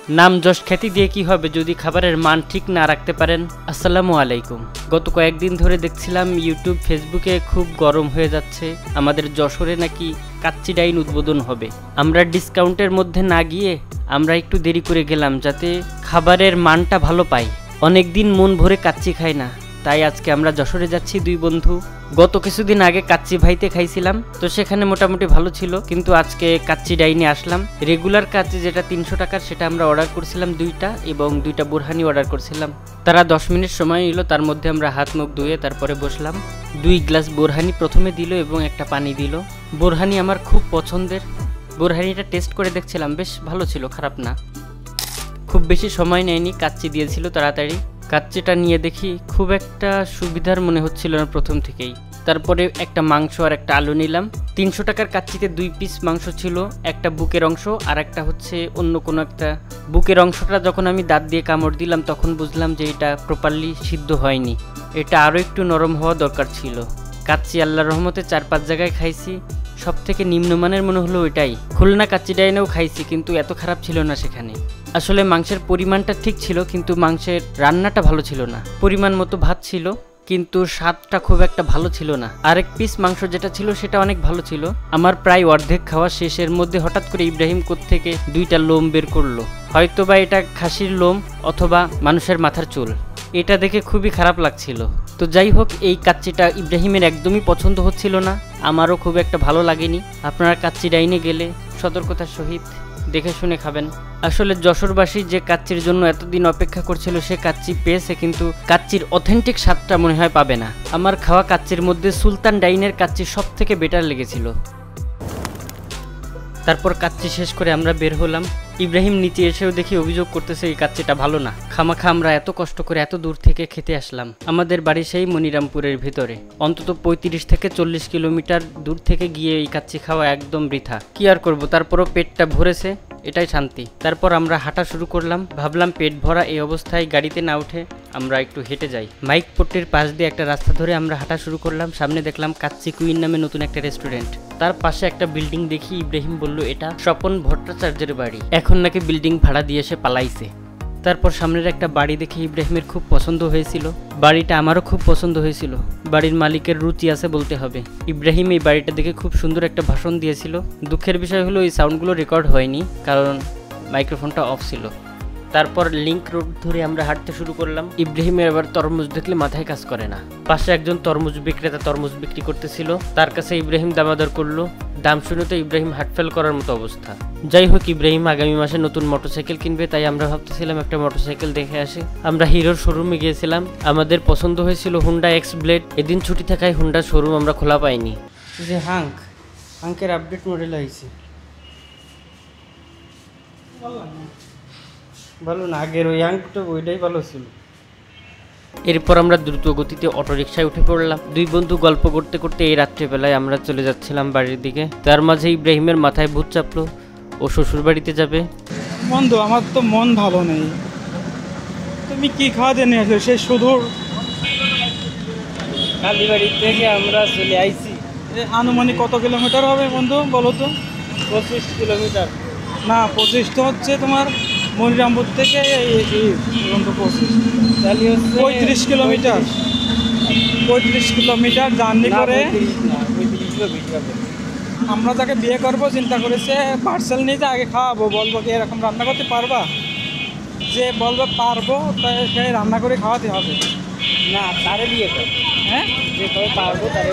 নাম যশ খ্যাতি দিয়ে কি হবে যদি খাবারের মান ঠিক না রাখতে পারেন। আসসালামু আলাইকুম। গত কয়েকদিন ধরে দেখছিলাম ইউটিউব ফেসবুকে খুব গরম হয়ে যাচ্ছে, আমাদের যশোরে নাকি কাচ্চি ডাইন উদ্বোধন হবে। আমরা ডিসকাউন্টের মধ্যে না গিয়ে আমরা একটু দেরি করে গেলাম যাতে খাবারের মানটা ভালো পাই। অনেকদিন মন ভরে কাচ্চি খাই না, তাই আজকে আমরা যশোরে যাচ্ছি দুই বন্ধু। গত কিছুদিন আগে কাচ্চি ভাইতে খাইছিলাম, তো সেখানে মোটামুটি ভালো ছিল, কিন্তু আজকে কাচ্চি ডাইনে আসলাম। রেগুলার কাচ্চি যেটা 300 টাকার সেটা আমরা অর্ডার করছিলাম 2টা, এবং 2টা বোরহানি অর্ডার করছিলাম। তারা 10 মিনিট সময় নিল, তার মধ্যে আমরা হাত মুখ ধুয়ে তারপরে বসলাম। 2 গ্লাস বোরহানি প্রথমে দিল এবং একটা পানি দিল। বোরহানি আমার খুব পছন্দের, বোরহানিটা টেস্ট করে দেখছিলাম, বেশ ভালো ছিল, খারাপ না। খুব বেশি সময় নেয়নি, কাচ্চি দিয়েছিল তাড়াতাড়ি। কাচ্চিটা নিয়ে দেখি খুব একটা সুবিধার মনে হচ্ছিল না প্রথম থেকেই। তারপরে একটা মাংস আর একটা আলু নিলাম। 300 টাকার কাচ্চিতে 2 পিস মাংস ছিল, একটা বুকের অংশ আর একটা হচ্ছে অন্য কোনো একটা। বুকের অংশটা যখন আমি দাঁত দিয়ে কামড় দিলাম তখন বুঝলাম যে এটা প্রপারলি সিদ্ধ হয়নি, এটা আরও একটু নরম হওয়া দরকার ছিল। কাচ্চি আল্লাহর রহমতে 4-5 জায়গায় খাইছি, সব থেকে নিম্নমানের মনে হলো ওইটাই। খুলনা কাচ্চি ডাইনেও খাইছি, কিন্তু এত খারাপ ছিল না সেখানে। আসলে মাংসের পরিমাণটা ঠিক ছিল, কিন্তু মাংসের রান্নাটা ভালো ছিল না। পরিমাণ মতো ভাত ছিল, কিন্তু স্বাদটা খুব একটা ভালো ছিল না। আরেক পিস মাংস যেটা ছিল সেটা অনেক ভালো ছিল। আমার প্রায় অর্ধেক খাওয়া শেষের মধ্যে হঠাৎ করে ইব্রাহিম কোত্থেকে 2টা লোম বের করলো, হয়তোবা এটা খাসির লোম অথবা মানুষের মাথার চুল। এটা দেখে খুবই খারাপ লাগছিল। তো যাই হোক, এই কাচ্চিটা ইব্রাহিমের একদমই পছন্দ হচ্ছিল না, আমারও খুব একটা ভালো লাগেনি। আপনারা কাচ্চি ডাইনে গেলে সতর্কতার সহিত দেখে শুনে খাবেন। আসলে যশোরবাসী যে কাচ্চির জন্য এতদিন অপেক্ষা করছিল সে কাচ্চি পেয়েছে, কিন্তু কাচ্চির অথেন্টিক স্বাদটা মনে হয় পাবে না। আমার খাওয়া কাচ্চির মধ্যে সুলতান ডাইনের কাচ্চি সব থেকে বেটার লেগেছিল। তারপর কাচ্চি শেষ করে আমরা বের হলাম। ইব্রাহিম নিচে এসেও দেখি অভিযোগ করতেছে এই কাচ্চিটা ভালো না। খামাখা আমরা এত কষ্ট করে এত দূর থেকে খেতে আসলাম। আমাদের বাড়ি সেই মনিরামপুরের ভিতরে, অন্তত 35 থেকে 40 কিলোমিটার দূর থেকে গিয়ে এই কাচ্চি খাওয়া একদম বৃথা। কি আর করবো, তারপরও পেটটা ভরেছে, এটাই শান্তি। তারপর আমরা হাঁটা শুরু করলাম। ভাবলাম পেট ভরা এই অবস্থায় গাড়িতে না উঠে আমরা একটু হেঁটে যাই। মাইক পট্টির পাশ দিয়ে একটা রাস্তা ধরে আমরা হাঁটা শুরু করলাম। সামনে দেখলাম কাচ্চি কুইন নামে নতুন একটা রেস্টুরেন্ট। তার পাশে একটা বিল্ডিং দেখি ইব্রাহিম বলল এটা স্বপন ভট্টাচার্যের বাড়ি, এখন নাকি বিল্ডিং ভাড়া দিয়ে সে পালাইছে। তারপর সামনের একটা বাড়ি দেখে ইব্রাহিমের খুব পছন্দ হয়েছিল, বাড়িটা আমারও খুব পছন্দ হয়েছিল। বাড়ির মালিকের রুচি আছে বলতে হবে। ইব্রাহিম এই বাড়িটা দেখে খুব সুন্দর একটা ভাষণ দিয়েছিল। দুঃখের বিষয় হলো এই সাউন্ডগুলো রেকর্ড হয়নি, কারণ মাইক্রোফোনটা অফ ছিল। তারপর লিংক রোড ধরে আমরা হাঁটতে শুরু করলাম। ইব্রাহিমের এবার তরমুজ দেখলে মাথায় কাজ করে না। পাশে একজন তরমুজ বিক্রেতা তরমুজ বিক্রি করতেছিল, তার কাছে ইব্রাহিম দামাদর করলো। দাম শুনে তো ইব্রাহিম হার্টফেল করার মতো অবস্থা। যাই হোক, ইব্রাহিম আগামী মাসে নতুন মোটরসাইকেল কিনবে, তাই আমরা ভাবতেছিলাম একটা মোটরসাইকেল দেখে আসি। আমরা হিরোর শোরুমে গিয়েছিলাম, আমাদের পছন্দ হয়েছিল হুন্ডা এক্স ব্লেড। এদিন ছুটি থাকায় হুন্ডা শোরুম আমরা খোলা পাইনি। যে হাঙ্কের আপডেট মডেল হয়েছে, ভালো না, আগের ওই হাঙ্কটা ওইটাই ভালো ছিল। এরপর আমরা দ্রুত গতিতে অটোরিকশায় উঠে পড়লাম। দুই বন্ধু গল্প করতে করতে এই রাত্রেবেলায় আমরা চলে যাচ্ছিলাম বাড়ির দিকে। তার মাঝে ইব্রাহিমের মাথায় ভূত চাপলো, ও শ্বশুর বাড়িতে যাবে। বন্ধু, আমার তো মন ভালো নেই, তুমি কি খাওয়াতে নিয়ে আসলে সেই সুদূর কালীবাড়ি থেকে আমরা চলে আইছি। আনুমানিক কত কিলোমিটার হবে বন্ধু বলো তো? 25 কিলোমিটার না, 25 তো হচ্ছে তোমার মনিরামপুর থেকে 35 কিলোমিটার। 35 কিলোমিটার জার্নি করে আমরা যাকে বিয়ে করবো চিন্তা করেছে পার্সেল নিয়ে যে আগে খাওয়াবো, বলবো কি এরকম রান্না করতে পারবা? যে বলবে পারবো তাই সে রান্না করে খাওয়াতে হবে না, তারে বিয়ে কর। হ্যাঁ, যে কবে পারবো তারে।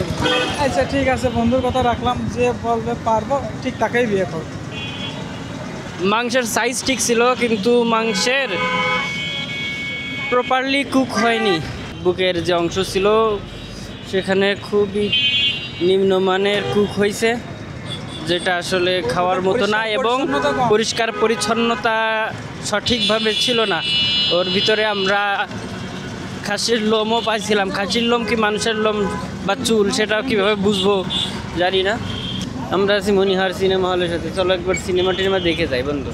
আচ্ছা ঠিক আছে, বন্ধুর কথা রাখলাম, যে বলবে পারবো ঠিক তাকেই বিয়ে করবো। মাংসের সাইজ ঠিক ছিল, কিন্তু মাংসের প্রপারলি কুক হয়নি। বুকের যে অংশ ছিল সেখানে খুবই নিম্নমানের কুক হয়েছে, যেটা আসলে খাওয়ার মতো না, এবং পরিষ্কার পরিচ্ছন্নতা সঠিকভাবে ছিল না। ওর ভিতরে আমরা খাসির লোমও পাইছিলাম। খাসির লোম কি মানুষের লোম বা চুল সেটাও কীভাবে বুঝবো জানি না। আমরা আছি মনিহার সিনেমা হলের সাথে, চলো একবার সিনেমা টিনেমা দেখে যাই। বন্ধু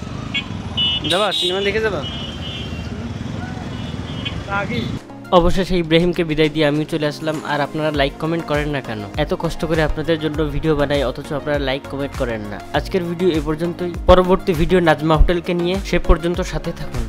যাবা সিনেমা দেখে যাবা? অবশেষে ইব্রাহিমকে বিদায় দিয়ে আমিও চলে আসলাম। আর আপনারা লাইক কমেন্ট করেন না কেন? এত কষ্ট করে আপনাদের জন্য ভিডিও বানাই, অথচ আপনারা লাইক কমেন্ট করেন না। আজকের ভিডিও এ পর্যন্তই। পরবর্তী ভিডিও নাজমা হোটেলকে নিয়ে, সে পর্যন্ত সাথে থাকুন।